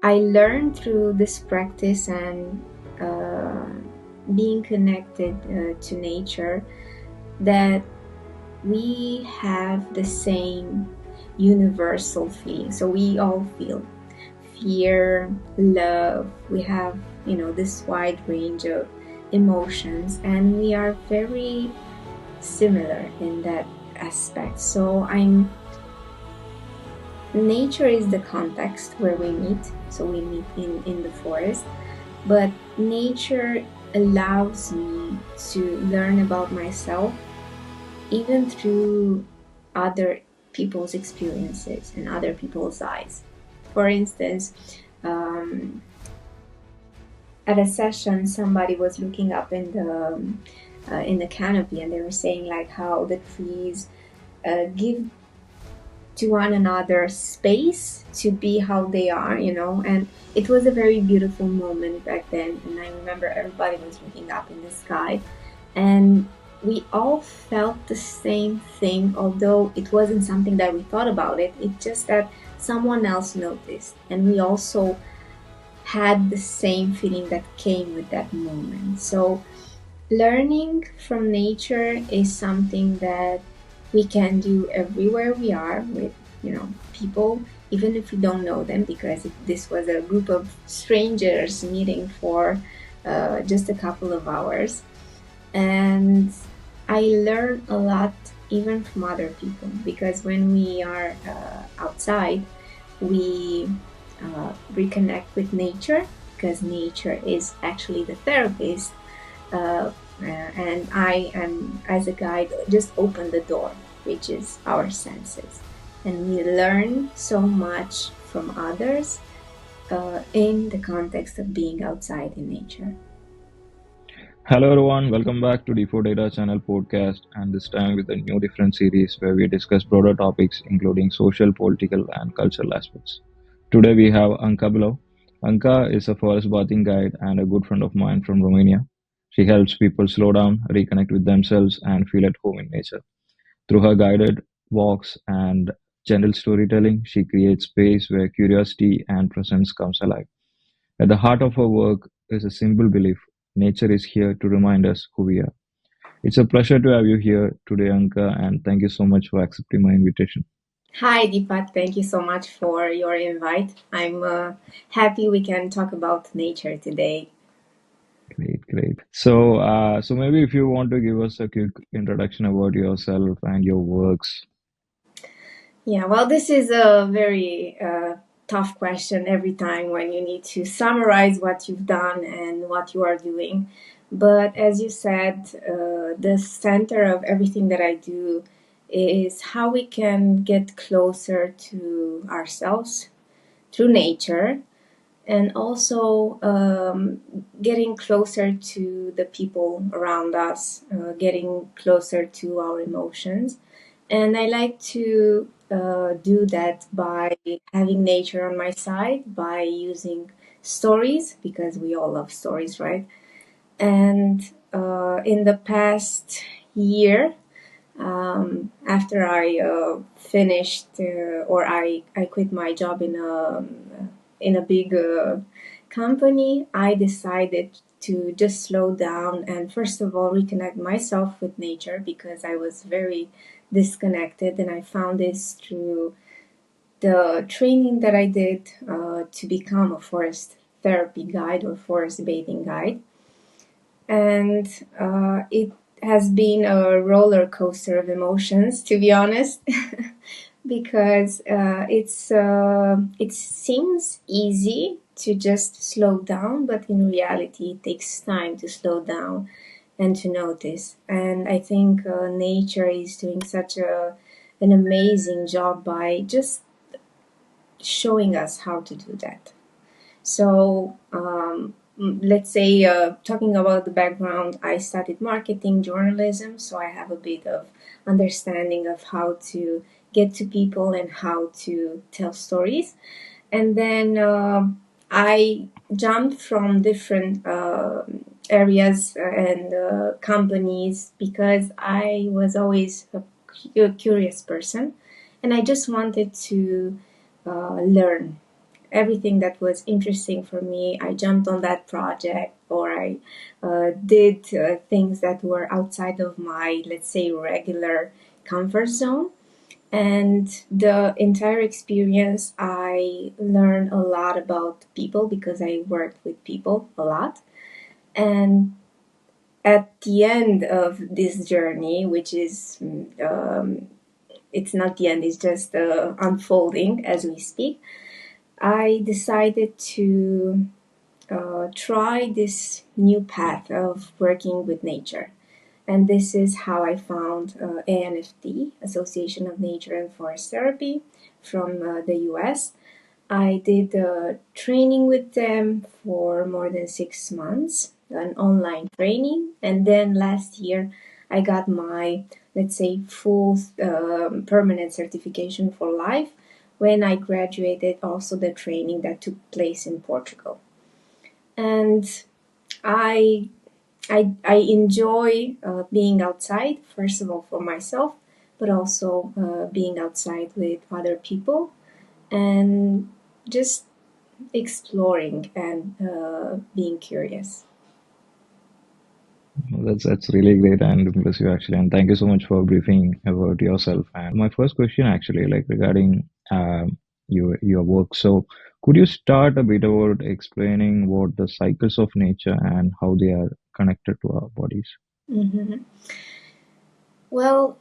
I learned through this practice and uh, being connected to nature that we have the same universal feeling. So we all feel fear, love. We have, this wide range of emotions, and we are very similar in that aspect. So nature is the context where we meet. So we meet in the forest, but nature allows me to learn about myself even through other people's experiences and other people's eyes. For instance, um, at a session, somebody was looking up in the canopy, and they were saying like how the trees give to one another space to be how they are, and it was a very beautiful moment back then. And I remember everybody was looking up in the sky, and we all felt the same thing, although it wasn't something that we thought about it's just that someone else noticed, and we also had the same feeling that came with that moment. So learning from nature is something that we can do everywhere we are with, people, even if we don't know them, because if this was a group of strangers meeting for just a couple of hours. And I learn a lot even from other people, because when we are outside, we reconnect with nature, because nature is actually the therapist, and I am, as a guide, just open the door, which is our senses. And we learn so much from others in the context of being outside in nature. Hello everyone, welcome back to D4 Data Channel podcast, and this time with a new different series where we discuss broader topics including social, political, and cultural aspects. Today we have Anca Beleiu. Anca is a forest bathing guide and a good friend of mine from Romania. She helps people slow down, reconnect with themselves, and feel at home in nature. Through her guided walks and gentle storytelling, she creates space where curiosity and presence comes alive. At the heart of her work is a simple belief: nature is here to remind us who we are. It's a pleasure to have you here today, Anka, and thank you so much for accepting my invitation. Hi, Deepak. Thank you so much for your invite. I'm happy we can talk about nature today. Great, great. So maybe if you want to give us a quick introduction about yourself and your works. Yeah, well, this is a very tough question every time when you need to summarize what you've done and what you are doing. But as you said, the center of everything that I do is how we can get closer to ourselves through nature, and also getting closer to the people around us, getting closer to our emotions. And I like to do that by having nature on my side, by using stories, because we all love stories, right? And in the past year, after I finished, or I quit my job in a big company, I decided to just slow down and first of all reconnect myself with nature, because I was very disconnected, and I found this through the training that I did to become a forest therapy guide or forest bathing guide. And it has been a roller coaster of emotions, to be honest, because it seems easy to just slow down, but in reality, it takes time to slow down and to notice. And I think nature is doing such an amazing job by just showing us how to do that. So let's say, talking about the background, I studied marketing journalism, so I have a bit of understanding of how to get to people and how to tell stories. And then I jumped from different areas and companies, because I was always a curious person, and I just wanted to learn everything that was interesting for me, I jumped on that project, or I did things that were outside of my, let's say, regular comfort zone. And the entire experience, I learned a lot about people because I worked with people a lot. And at the end of this journey, which is, it's not the end, it's just unfolding as we speak, I decided to try this new path of working with nature. And this is how I found ANFT, Association of Nature and Forest Therapy, from the US. I did training with them for more than 6 months, an online training. And then last year, I got my, let's say, full permanent certification for life when I graduated, also the training that took place in Portugal. And I I enjoy being outside, first of all for myself, but also being outside with other people and just exploring and being curious. That's really great and impressive actually, and thank you so much for briefing about yourself. And my first question actually, like regarding your work. So, could you start a bit about explaining what the cycles of nature and how they are connected to our bodies? Mhm. Well,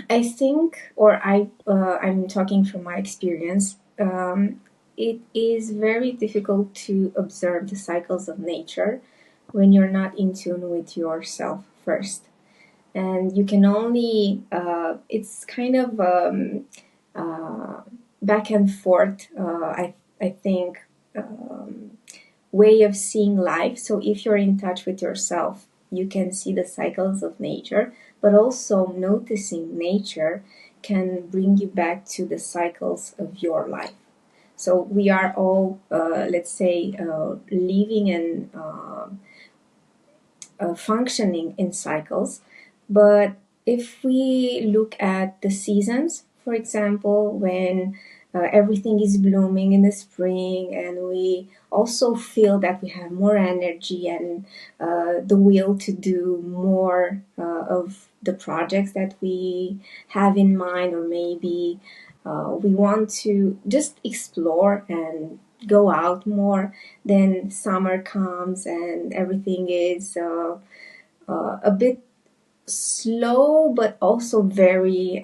I think, or I'm talking from my experience. It is very difficult to observe the cycles of nature when you're not in tune with yourself first, and you can only. It's kind of uh, back and forth. I think. Way of seeing life. So if you're in touch with yourself, you can see the cycles of nature, but also noticing nature can bring you back to the cycles of your life. So we are all, let's say, living and functioning in cycles. But if we look at the seasons, for example, when everything is blooming in the spring, and we also feel that we have more energy and the will to do more of the projects that we have in mind, or maybe we want to just explore and go out more, then summer comes and everything is a bit slow but also very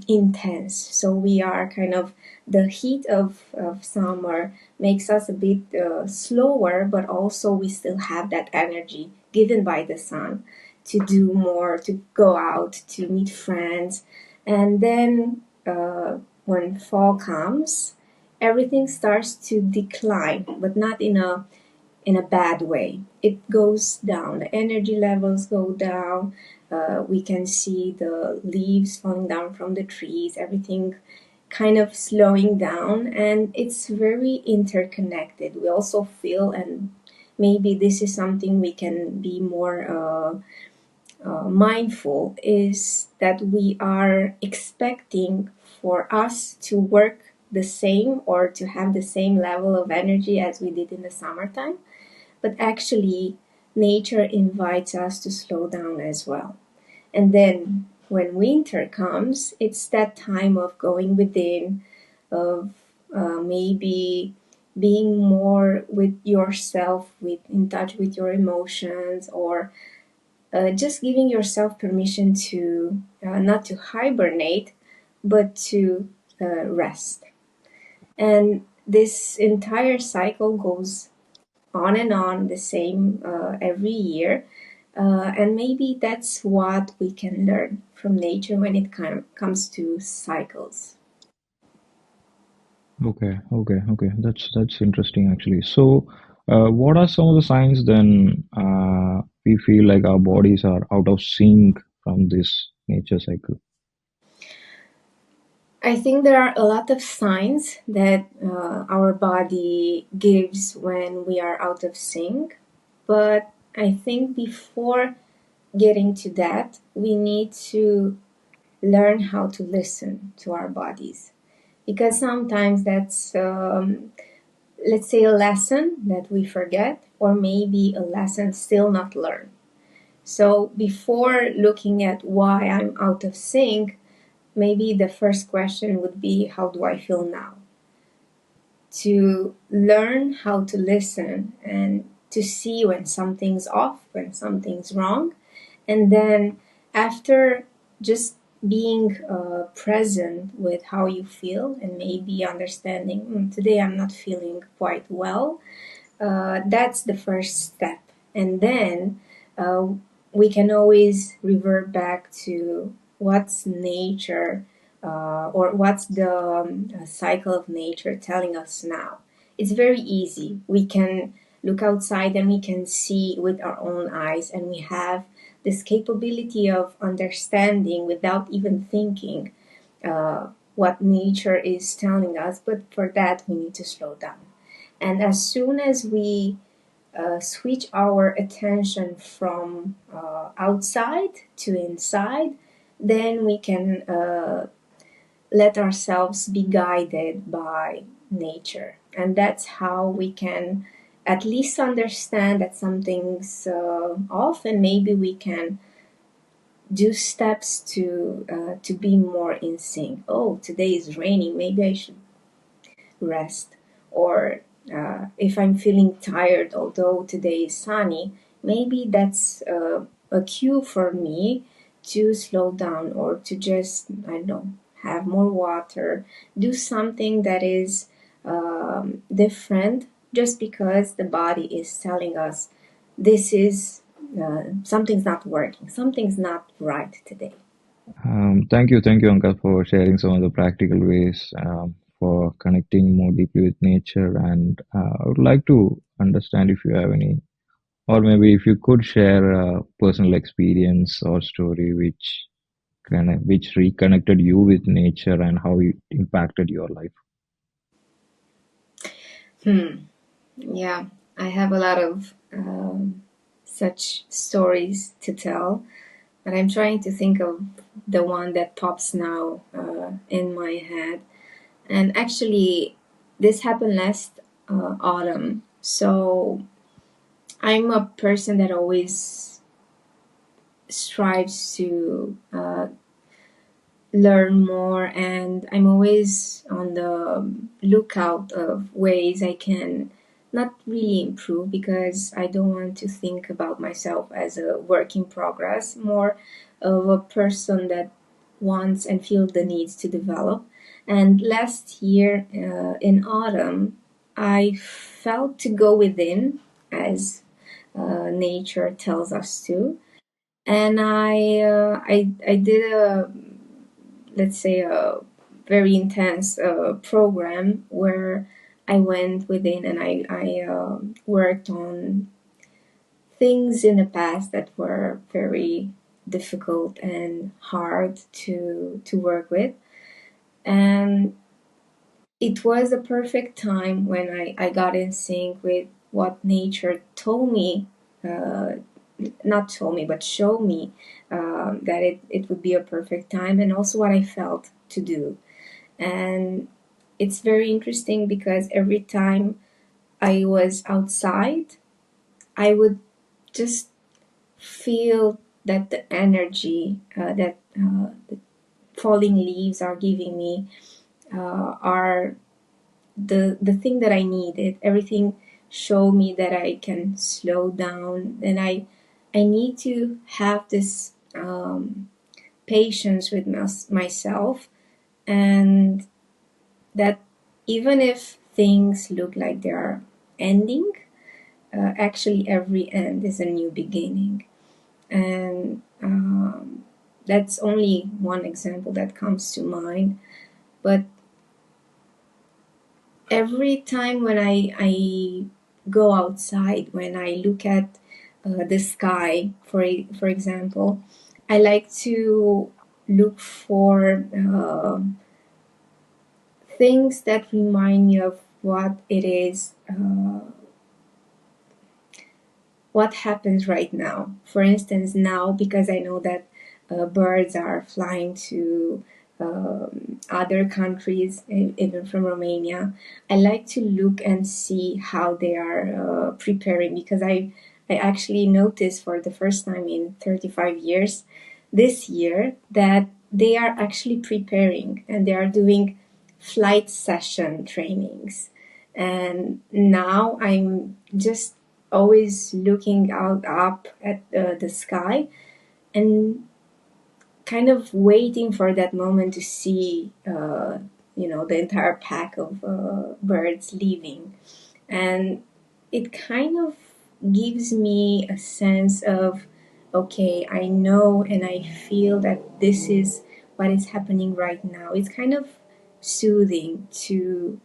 intense. So we are kind of, the heat of summer makes us a bit slower, but also we still have that energy given by the sun to do more, to go out, to meet friends. And then when fall comes, everything starts to decline, but not in a bad way. It goes down. The energy levels go down. We can see the leaves falling down from the trees, everything kind of slowing down, and it's very interconnected. We also feel, and maybe this is something we can be more mindful, is that we are expecting for us to work the same or to have the same level of energy as we did in the summertime, but actually nature invites us to slow down as well. And then when winter comes, it's that time of going within, of maybe being more with yourself, with in touch with your emotions, or just giving yourself permission to not to hibernate, but to rest. And this entire cycle goes on and on the same every year. And maybe that's what we can learn from nature when it comes to cycles. Okay. That's interesting actually. So, what are some of the signs then we feel like our bodies are out of sync from this nature cycle? I think there are a lot of signs that our body gives when we are out of sync. But I think before getting to that, we need to learn how to listen to our bodies. because sometimes that's, let's say, a lesson that we forget, or maybe a lesson still not learned. So before looking at why I'm out of sync, maybe the first question would be, how do I feel now? To learn how to listen and to see when something's off, when something's wrong. And then after just being present with how you feel and maybe understanding, today I'm not feeling quite well, that's the first step. And then uh, we can always revert back to what's nature, or what's the cycle of nature telling us now. It's very easy. We can look outside and we can see with our own eyes, and we have this capability of understanding without even thinking what nature is telling us. But for that, we need to slow down. And as soon as we switch our attention from outside to inside, then we can let ourselves be guided by nature. And that's how we can at least understand that something's off, and maybe we can do steps to be more in sync. Oh, today is raining. Maybe I should rest. Or if I'm feeling tired, although today is sunny, maybe that's a cue for me to slow down, or to just, I don't know, have more water, do something that is different, just because the body is telling us this is something's not working, something's not right today. Thank you, Anka, for sharing some of the practical ways for connecting more deeply with nature. And I would like to understand if you have any, or maybe if you could share a personal experience or story which reconnected you with nature and how it impacted your life. Hmm. Yeah, I have a lot of such stories to tell, but I'm trying to think of the one that pops now in my head. And actually, this happened last autumn. So I'm a person that always strives to learn more, and I'm always on the lookout of ways I can not really improve, because I don't want to think about myself as a work in progress, more of a person that wants and feels the needs to develop. And last year in autumn, I felt to go within, as nature tells us to. And I did a, let's say, a very intense program where I went within, and I worked on things in the past that were very difficult and hard to work with. And it was a perfect time when I got in sync with what nature told me, uh, not told me, but showed me that it would be a perfect time, and also what I felt to do. And it's very interesting because every time I was outside, I would just feel that the energy that the falling leaves are giving me are the thing that I needed. Everything showed me that I can slow down, and I need to have this patience with myself, and that even if things look like they are ending, actually every end is a new beginning. And that's only one example that comes to mind. But every time when I go outside, when I look at the sky, for example, I like to look for things that remind me of what it is, what happens right now. For instance, now, because I know that birds are flying to other countries, even from Romania. I like to look and see how they are preparing, because I actually noticed for the first time in 35 years this year that they are actually preparing and they are doing flight session trainings. And now I'm just always looking out up at the sky and kind of waiting for that moment to see, the entire pack of birds leaving. And it kind of gives me a sense of, okay, I know and I feel that this is what is happening right now. It's kind of soothing to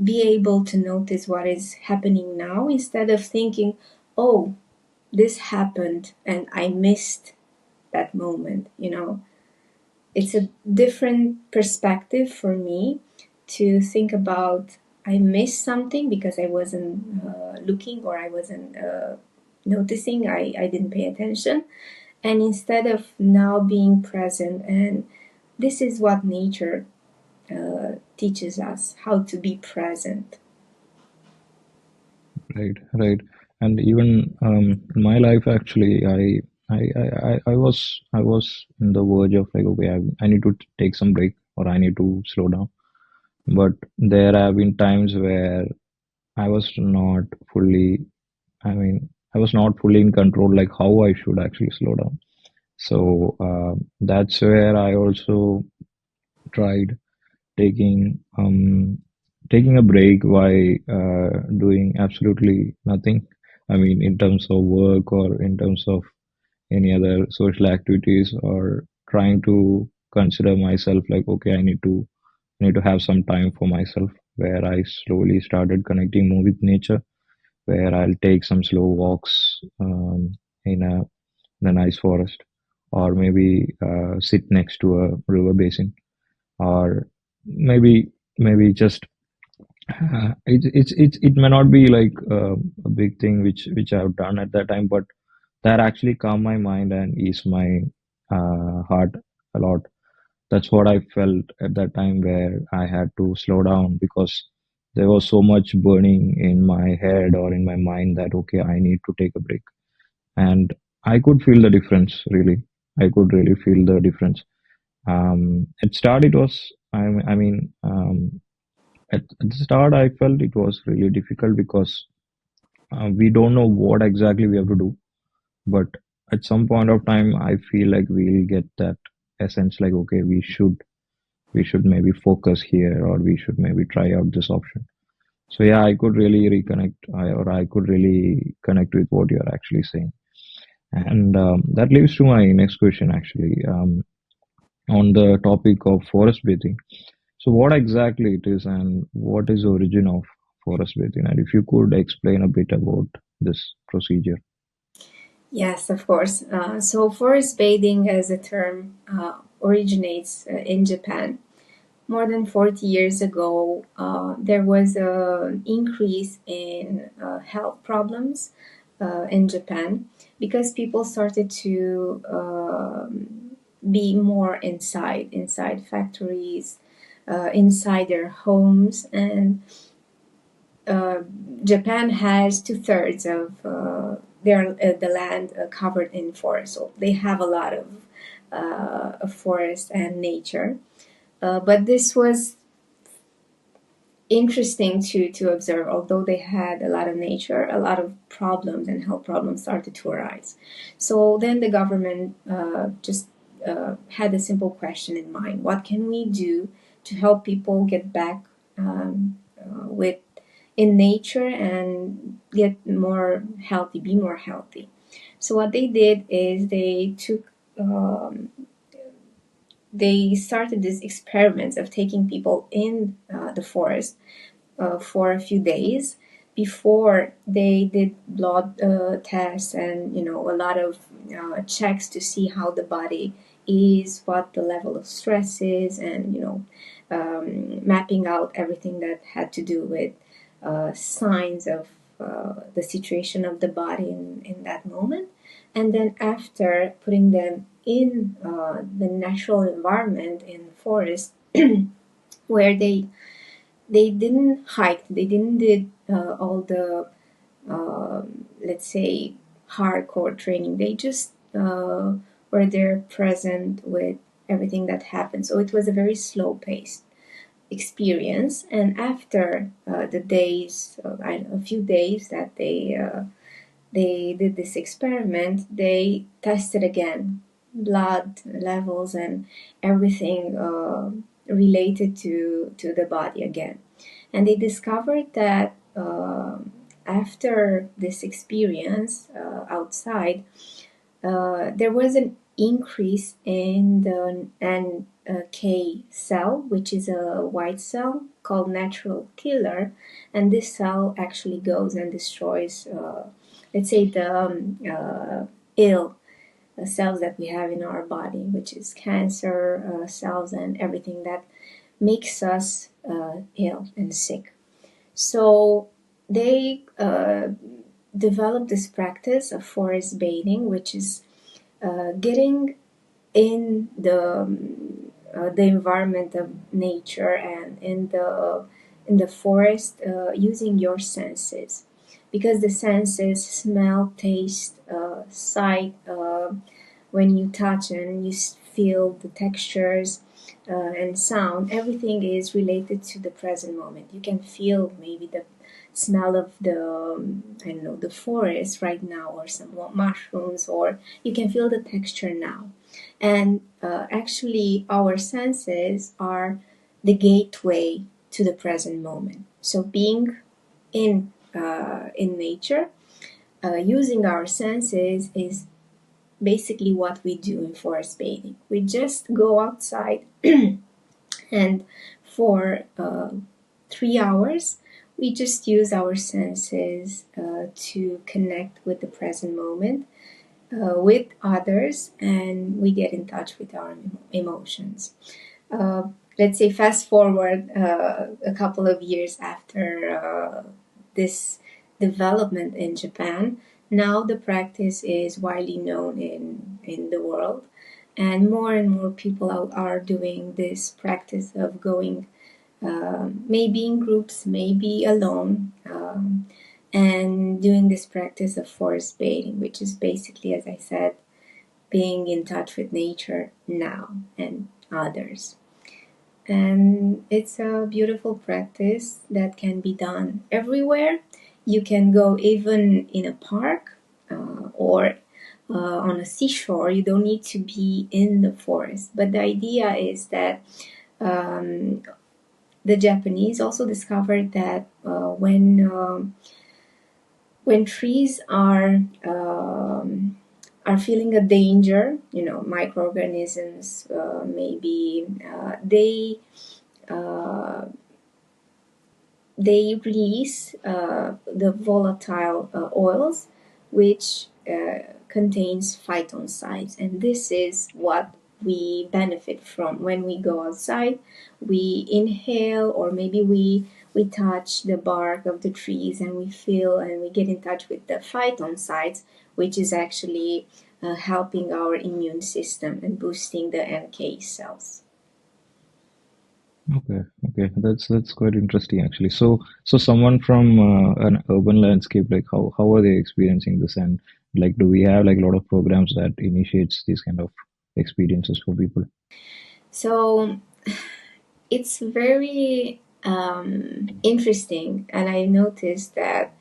be able to notice what is happening now instead of thinking, oh, this happened and I missed that moment. It's a different perspective for me to think about I missed something because I wasn't looking, or I wasn't noticing, I didn't pay attention. And instead of now being present, and this is what nature teaches us, how to be present. Right, right. And even in my life, actually, I was in the verge of like, okay, I need to take some break, or I need to slow down. But there have been times where I was not fully, I was not fully in control, like how I should actually slow down. So that's where I also tried taking taking a break by doing absolutely nothing. I mean, in terms of work or in terms of any other social activities, or trying to consider myself like, okay, I need to have some time for myself, where I slowly started connecting more with nature, where I'll take some slow walks in a nice forest, or maybe sit next to a river basin, or maybe just it may not be like a big thing which I've done at that time, but that actually calmed my mind and eased my heart a lot. That's what I felt at that time, where I had to slow down because there was so much burning in my head or in my mind that, okay, I need to take a break. And I could feel the difference, really. I could really feel the difference. At start, it was, I mean, at the start, I felt it was really difficult because we don't know what exactly we have to do. But at some point of time, I feel like we'll get that essence, like, okay, we should maybe focus here, or we should maybe try out this option. So yeah, I could really reconnect, or I could really connect with what you're actually saying. And that leads to my next question, actually, on the topic of forest bathing. So what exactly it is, and what is the origin of forest bathing? And if you could explain a bit about this procedure. Yes, of course. So, forest bathing as a term originates in Japan. More than 40 years ago, there was an increase in health problems in Japan because people started to be more inside factories, inside their homes, and uh, Japan has two-thirds of the land covered in forest, so they have a lot of forest and nature. But this was interesting to observe. Although they had a lot of nature, a lot of problems and health problems started to arise. So then the government just had a simple question in mind: what can we do to help people get back with in nature and get more healthy, be more healthy? So what they did is um, they started these experiments of taking people in the forest for a few days before they did blood tests and a lot of checks to see how the body is, what the level of stress is, and mapping out everything that had to do with signs of the situation of the body in that moment. and then after putting them in the natural environment in the forest where they didn't hike, they didn't did all the let's say hardcore training. They just were there present with everything that happened. So it was a very slow paced experience. And after the days, a few days that they did this experiment, they tested again blood levels and everything related to the body again. And they discovered that after this experience outside, there was an increase in the NK cell, which is a white cell called natural killer, and this cell actually goes and destroys, let's say, the ill cells that we have in our body, which is cancer cells and everything that makes us ill and sick. So they developed this practice of forest bathing, which is getting in the environment of nature and in the forest using your senses, because the senses smell, taste, sight, when you touch and you feel the textures and sound, everything is related to the present moment. You can feel maybe the smell of the I don't know, the forest right now, or some mushrooms, or you can feel the texture now. And actually our senses are the gateway to the present moment. So being in nature, using our senses is basically what we do in forest bathing. We just go outside and for 3 hours we just use our senses to connect with the present moment, with others, and we get in touch with our emotions. Uh, let's say fast forward a couple of years after this development in Japan. Now the practice is widely known in the world, and more people are doing this practice of going maybe in groups, maybe alone, and doing this practice of forest bathing, which is basically, as I said, being in touch with nature now and others. And it's a beautiful practice that can be done everywhere. You can go even in a park or on a seashore. You don't need to be in the forest. But the idea is that um, the Japanese also discovered that when trees are feeling a danger, you know, microorganisms, maybe uh, they release the volatile oils, which contains phytoncides, and this is what we benefit from when we go outside. We inhale, or maybe we touch the bark of the trees and we feel and we get in touch with the phytoncides, which is actually helping our immune system and boosting the NK cells. Okay, okay, that's quite interesting actually. So someone from an urban landscape, like how are they experiencing this, and like do we have like a lot of programs that initiates these kind of experiences for people? So it's very interesting, and I noticed that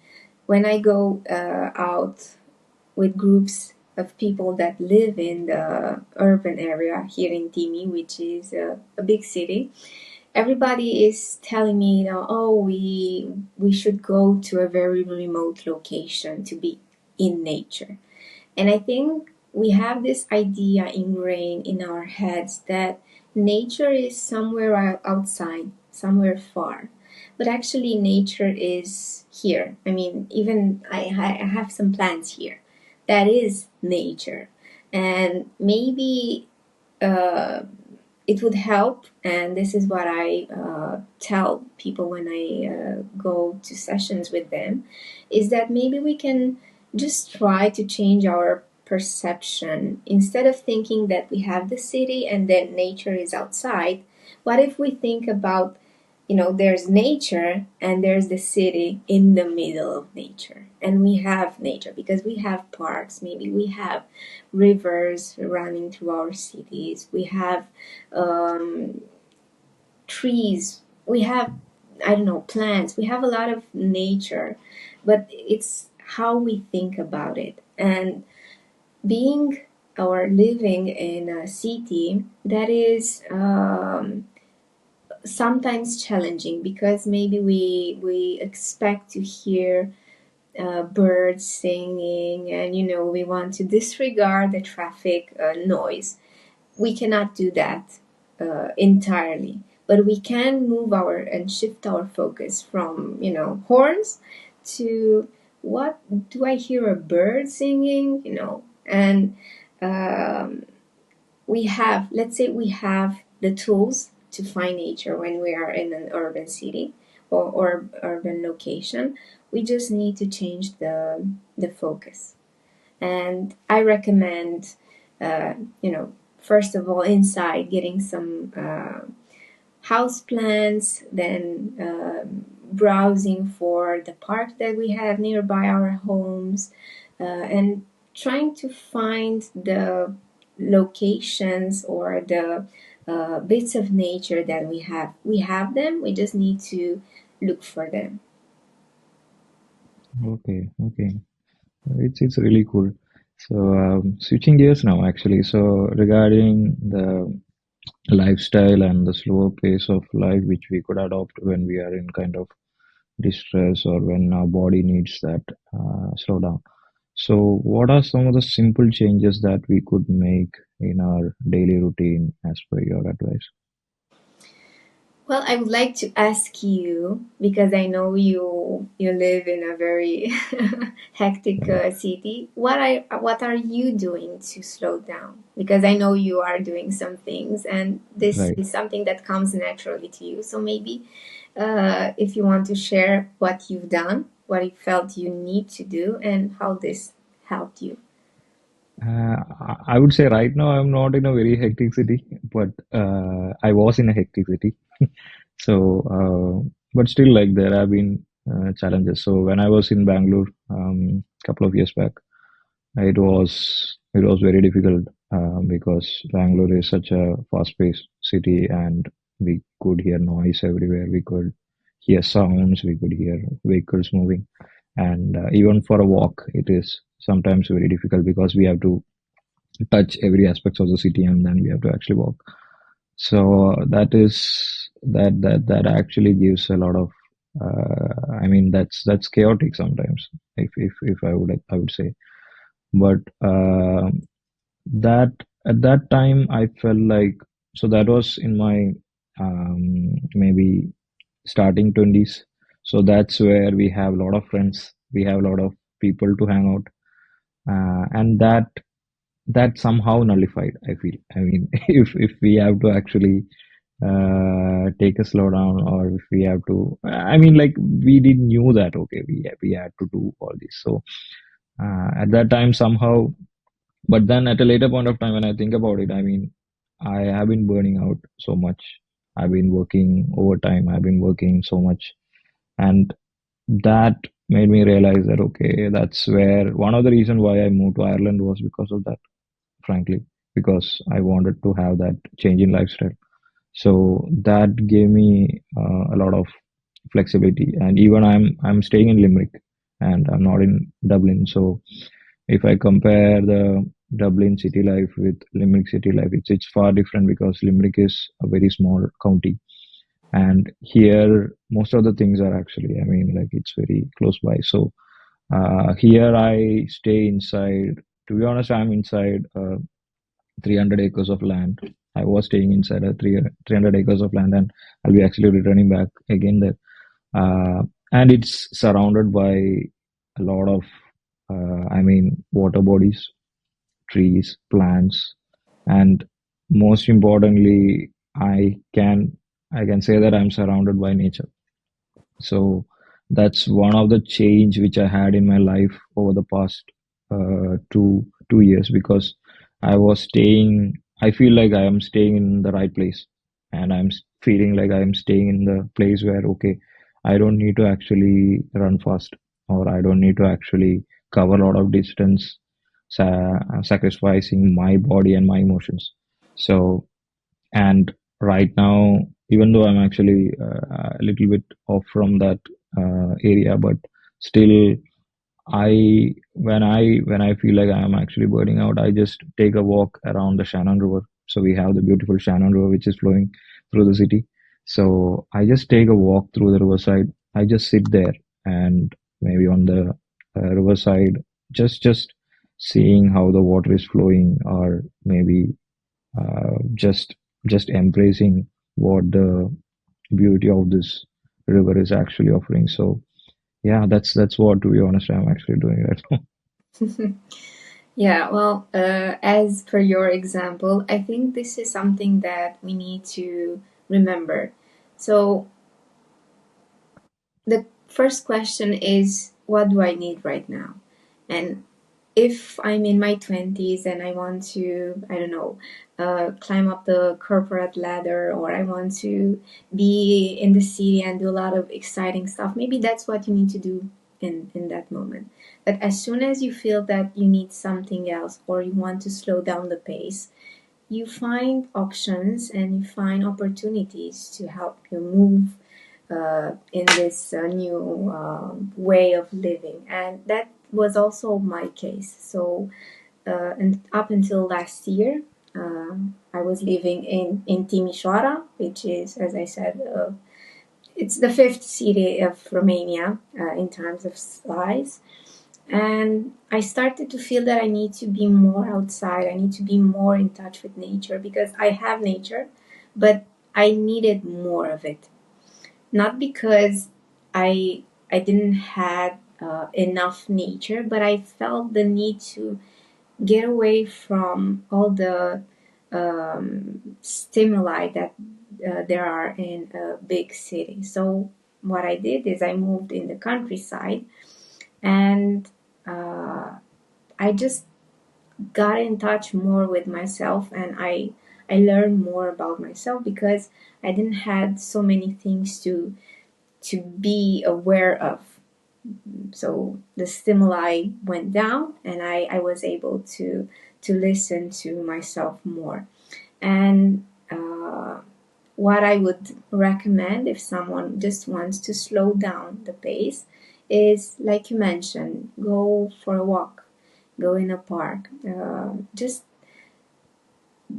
when I go out with groups of people that live in the urban area here in Timi, which is a big city, everybody is telling me, you know, oh, we should go to a very remote location to be in nature. And I think we have this idea ingrained in our heads that nature is somewhere outside, somewhere far. But actually, nature is here. I mean, even I have some plants here. That is nature. And maybe uh, it would help, and this is what I tell people when I go to sessions with them, is that maybe we can just try to change our perception. Instead of thinking that we have the city and then nature is outside, what if we think about, there's nature and there's the city in the middle of nature. And we have nature because we have parks, maybe we have rivers running through our cities, we have um, trees, we have, I don't know, plants, we have a lot of nature, but it's how we think about it. And being or living in a city that is sometimes challenging because maybe we expect to hear birds singing, and we want to disregard the traffic noise. We cannot do that entirely, but we can move our and shift our focus from horns to, what do I hear, a bird singing, and um, we have, let's say we have the tools to find nature when we are in an urban city or urban location. We just need to change the focus. And I recommend, uh, first of all, inside getting some house plants, then browsing for the park that we have nearby our homes, and trying to find the locations or the bits of nature that we have. We have them, we just need to look for them. Okay, okay. It's really cool. So switching gears now, actually. So regarding the lifestyle and the slower pace of life which we could adopt when we are in kind of distress or when our body needs that slow down. So what are some of the simple changes that we could make in our daily routine as per your advice? Well, I would like to ask you, because I know you live in a very hectic Right, city. What are you doing to slow down? Because I know you are doing some things, and this right. is something that comes naturally to you. So maybe if you want to share what you've done, what you felt you need to do, and how this helped you. I would say right now I'm not in a very hectic city, but I was in a hectic city. So, but still, like there have been challenges. So when I was in Bangalore, couple of years back, it was very difficult because Bangalore is such a fast-paced city, and we could hear noise everywhere. We could hear sounds. We could hear vehicles moving, and even for a walk, it is sometimes very difficult because we have to touch every aspect of the city, and then we have to actually walk. So that actually gives a lot of I mean that's chaotic sometimes, if I would say. But that at that time I felt like, so that was in my maybe starting 20s. So that's where we have a lot of friends, we have a lot of people to hang out, and that somehow nullified, I feel. I mean, if we have to actually take a slow down, or if we have to, I mean, like we didn't knew that okay, we had to do all this. So at that time somehow, but then at a later point of time when I think about it, I mean, I have been burning out so much. I've been working overtime. I've been working so much, and that made me realize that okay, that's where one of the reason why I moved to Ireland was because of that, frankly, because I wanted to have that change in lifestyle. So that gave me a lot of flexibility. And even I'm staying in Limerick, and I'm not in Dublin. So if I compare the Dublin city life with Limerick city life, it's far different because Limerick is a very small county, and here most of the things are actually, I mean, like it's very close by. So here I stay inside. To be honest, I'm inside 300 acres of land. I was staying inside a 300 acres of land, and I'll be actually returning back again there. And it's surrounded by a lot of, I mean, water bodies, trees, plants, and most importantly, I can say that I'm surrounded by nature. So that's one of the change which I had in my life over the past 2 2 years because I was staying. I feel like I am staying in the right place, and feeling like I am staying in the place where okay, I don't need to actually run fast, or I don't need to actually cover a lot of distance, sacrificing my body and my emotions. So, and right now, even though I'm actually a little bit off from that area, but still when I feel like I am actually burning out, I just take a walk around the Shannon River. So we have the beautiful Shannon River which is flowing through the city. So I just take a walk through the riverside. I just sit there and maybe on the riverside, just seeing how the water is flowing, or maybe just embracing what the beauty of this river is actually offering. So yeah, that's what, to be honest, I'm actually doing right now. Yeah, well, as per your example, I think this is something that we need to remember. So, the first question is, what do I need right now? And if I'm in my 20s and I want to, I don't know, climb up the corporate ladder, or I want to be in the city and do a lot of exciting stuff, maybe that's what you need to do in that moment. But as soon as you feel that you need something else, or you want to slow down the pace, you find options and you find opportunities to help you move in this new way of living. And that was also my case. So, and up until last year, I was living in Timișoara, which is, as I said, it's the fifth city of Romania in terms of size. And I started to feel that I need to be more outside. I need to be more in touch with nature, because I have nature, but I needed more of it. Not because I didn't have enough nature, but I felt the need to get away from all the stimuli that there are in a big city. So what I did is I moved in the countryside, and uh, I just got in touch more with myself, and I learned more about myself because I didn't had so many things to be aware of. So the stimuli went down, and I was able to listen to myself more. And what I would recommend if someone just wants to slow down the pace is, like you mentioned, go for a walk, go in a park, just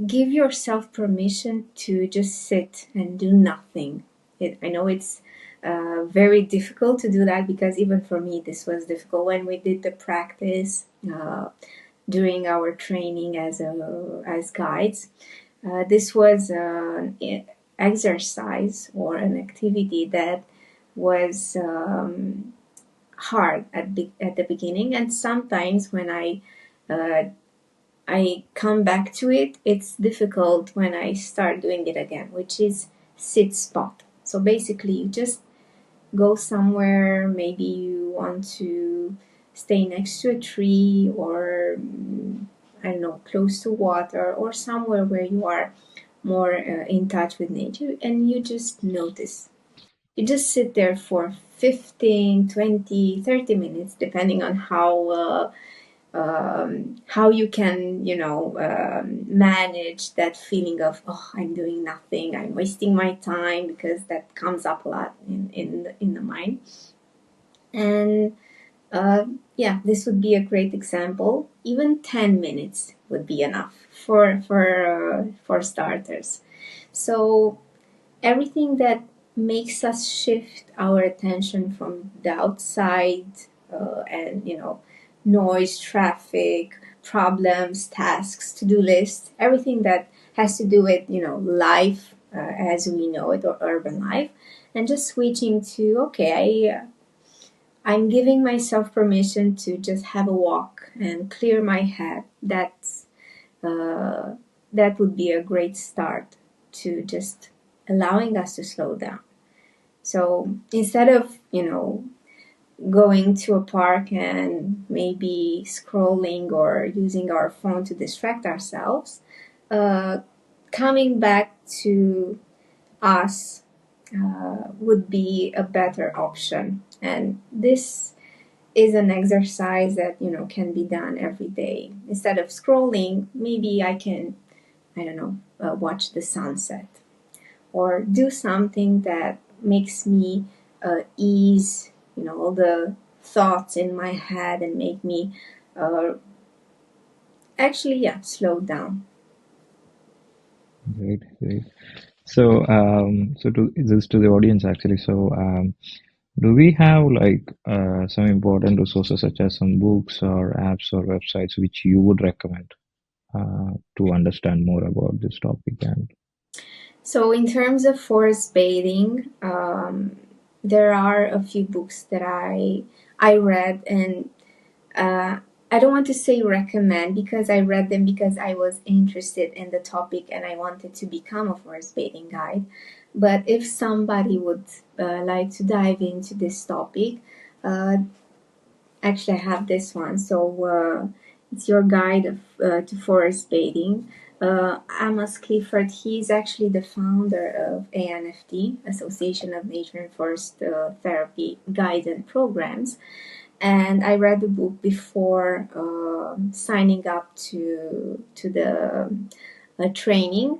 give yourself permission to just sit and do nothing. I know it's very difficult to do that, because even for me, this was difficult when we did the practice during our training as guides. This was an exercise or an activity that was hard at the beginning, and sometimes when I come back to it, it's difficult when I start doing it again, which is sit spot. So basically, you just go somewhere. Maybe you want to stay next to a tree, or I don't know, close to water, or somewhere where you are more in touch with nature, and you just notice. You just sit there for 15, 20, 30 minutes, depending on how you can, manage that feeling of, oh, I'm doing nothing, I'm wasting my time, because that comes up a lot in the mind. And yeah, this would be a great example. Even 10 minutes would be enough for starters. So everything that makes us shift our attention from the outside, and noise, traffic, problems, tasks, to-do lists, everything that has to do with life as we know it, or urban life, and just switching to, okay, I'm giving myself permission to just have a walk and clear my head. Uh, that would be a great start to just allowing us to slow down. So instead of going to a park and maybe scrolling or using our phone to distract ourselves, uh, coming back to us would be a better option. And this is an exercise that can be done every day. Instead of scrolling, maybe I can, I don't know, watch the sunset or do something that makes me ease all the thoughts in my head and make me uh, actually, yeah, slow down. Great, great. So, to this to the audience actually. So, do we have like some important resources such as some books or apps or websites which you would recommend to understand more about this topic? And So, in terms of forest bathing, there are a few books that I read, and uh, I don't want to say recommend because I read them because I was interested in the topic and I wanted to become a forest bathing guide. But if somebody would like to dive into this topic, uh, actually, I have this one. So it's your guide to forest bathing. Amos Clifford, he's actually the founder of ANFT, Association of Nature and Forest Therapy Guides and Programs. And I read the book before signing up to the training,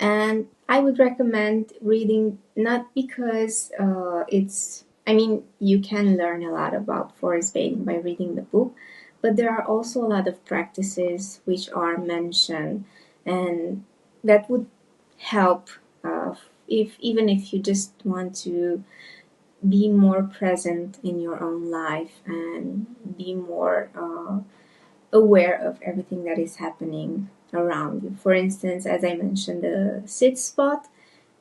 and I would recommend reading, not because it's, I mean, you can learn a lot about forest bathing by reading the book, but there are also a lot of practices which are mentioned, and that would help if even if you just want to be more present in your own life and be more aware of everything that is happening around you. For instance, as I mentioned, the sit spot.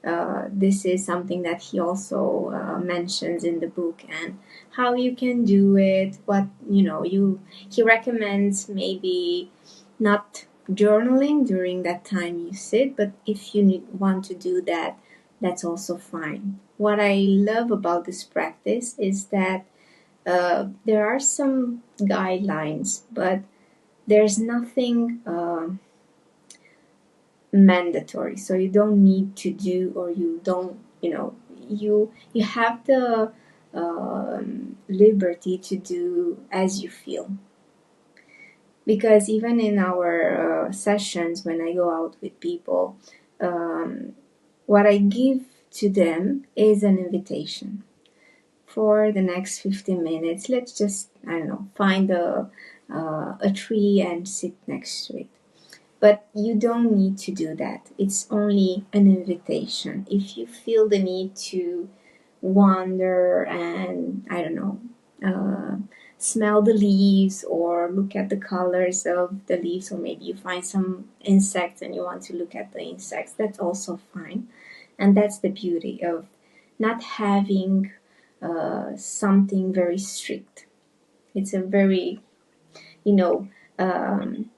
This is something that he also mentions in the book, and how you can do it. What he recommends, maybe not journaling during that time you sit, but if you want to do that, that's also fine. What I love about this practice is that there are some guidelines, but there's nothing mandatory. So you don't need to do, or you don't, you have the liberty to do as you feel. Because even in our sessions, when I go out with people, um, what I give to them is an invitation for the next 15 minutes. Let's just, I don't know, find a tree and sit next to it. But you don't need to do that. It's only an invitation. If you feel the need to wander and, I don't know, uh, smell the leaves or look at the colors of the leaves, or maybe you find some insects and you want to look at the insects, that's also fine. And that's the beauty of not having something very strict. It's a very, you know, um,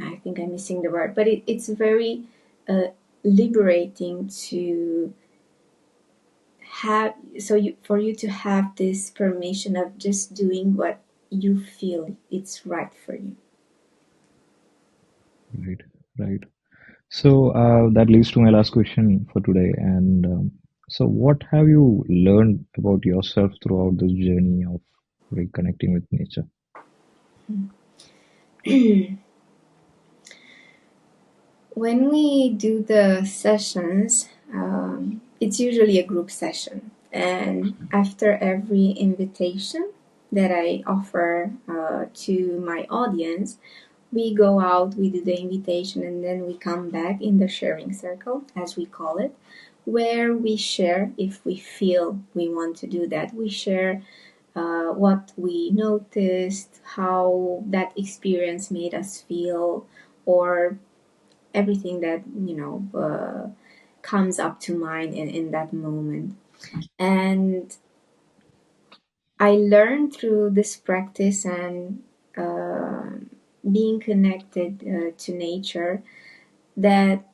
I think I'm missing the word, but it's very uh, liberating to have, so for you to have this permission of just doing what you feel it's right for you. right, right. So that leads to my last question for today. And so, what have you learned about yourself throughout this journey of reconnecting with nature? When we do the sessions, it's usually a group session. And after every invitation that I offer to my audience, we go out, we do the invitation, and then we come back in the sharing circle, as we call it, where we share, if we feel we want to do that, we share what we noticed, how that experience made us feel, or everything that comes up to mind in that moment. And I learned through this practice and uh, being connected to nature that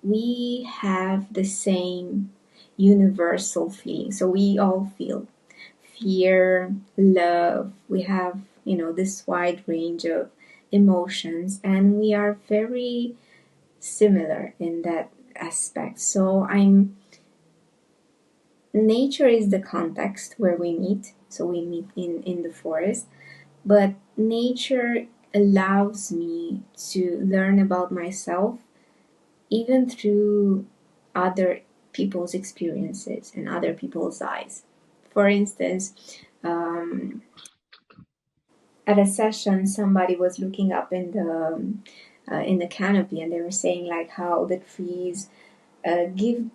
we have the same universal feeling. So we all feel. fear, love. We have, this wide range of emotions, and we are very similar in that aspect. So nature is the context where we meet. So we meet in the forest, but nature allows me to learn about myself even through other people's experiences and other people's eyes. For instance, um, at a session, somebody was looking up in the canopy, and they were saying like how the trees give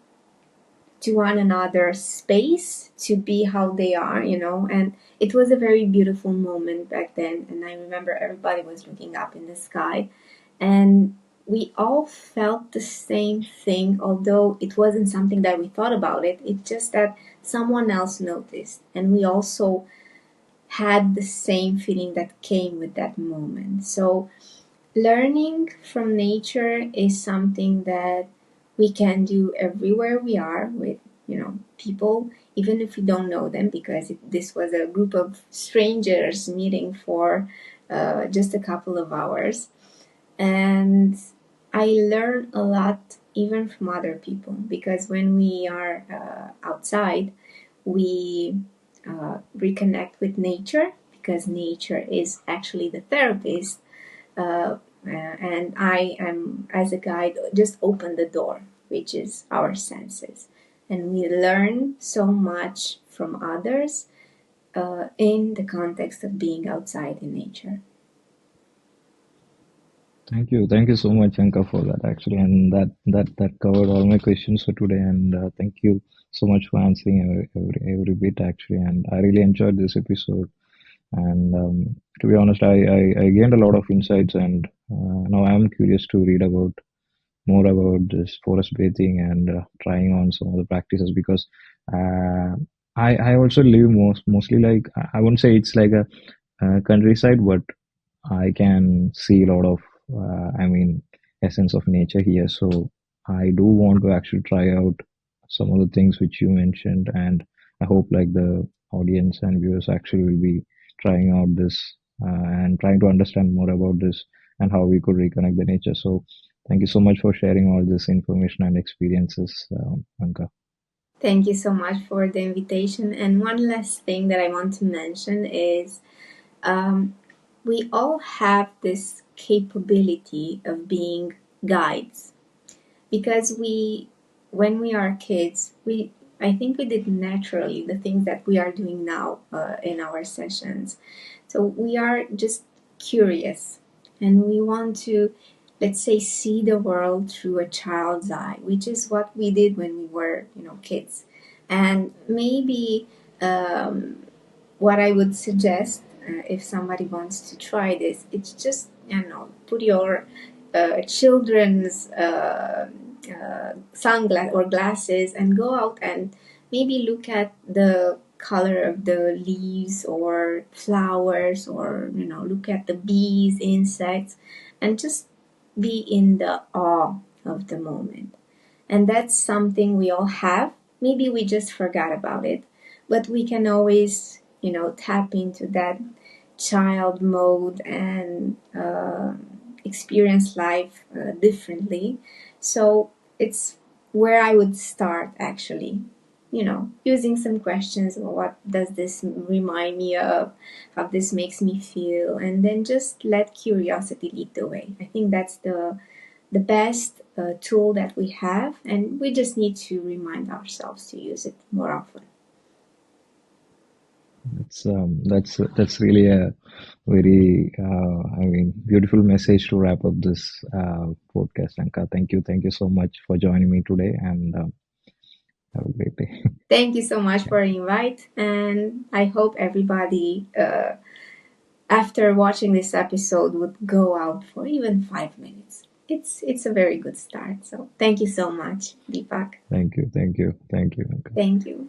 to one another space to be how they are, and it was a very beautiful moment back then. And I remember everybody was looking up in the sky, and we all felt the same thing, although it wasn't something that we thought about it. It's just that someone else noticed, and we also had the same feeling that came with that moment. So learning from nature is something that we can do everywhere we are with, people, even if we don't know them, because this was a group of strangers meeting for just a couple of hours. And I learn a lot even from other people, because when we are outside, we reconnect with nature, because nature is actually the therapist, and I am, as a guide, just open the door, which is our senses. And we learn so much from others in the context of being outside in nature. Thank you so much, Anka, for that actually, and that covered all my questions for today. And thank you so much for answering every bit actually. And I really enjoyed this episode. And to be honest, I gained a lot of insights, and now I'm curious to read about more about this forest bathing and trying on some of the practices, because uh, I also live mostly like, I wouldn't say it's like a countryside, but I can see a lot of, essence of nature here. So I do want to actually try out some of the things which you mentioned, and I hope like the audience and viewers actually will be trying out this and trying to understand more about this and how we could reconnect the nature. So thank you so much for sharing all this information and experiences, Anka. Thank you so much for the invitation. And one last thing that I want to mention is um, we all have this capability of being guides, because when we are kids, I think we did naturally the things that we are doing now in our sessions. So we are just curious, and we want to, let's say, see the world through a child's eye, which is what we did when we were, kids. And maybe what I would suggest, if somebody wants to try this, it's just, put your children's sunglasses or glasses and go out and maybe look at the color of the leaves or flowers, or look at the bees, insects, and just be in the awe of the moment. And that's something we all have. Maybe we just forgot about it, but we can always, tap into that child mode and experience life differently. So it's where I would start actually, using some questions. What does this remind me of? How this makes me feel? And then just let curiosity lead the way. I think that's the best tool that we have, and we just need to remind ourselves to use it more often. That's really a very beautiful message to wrap up this podcast, Anka. Thank you so much for joining me today, and have a great day. Thank you so much for the invite, and I hope everybody, after watching this episode, would go out for even 5 minutes. It's a very good start. So thank you so much, Deepak. Thank you, Anka. Thank you.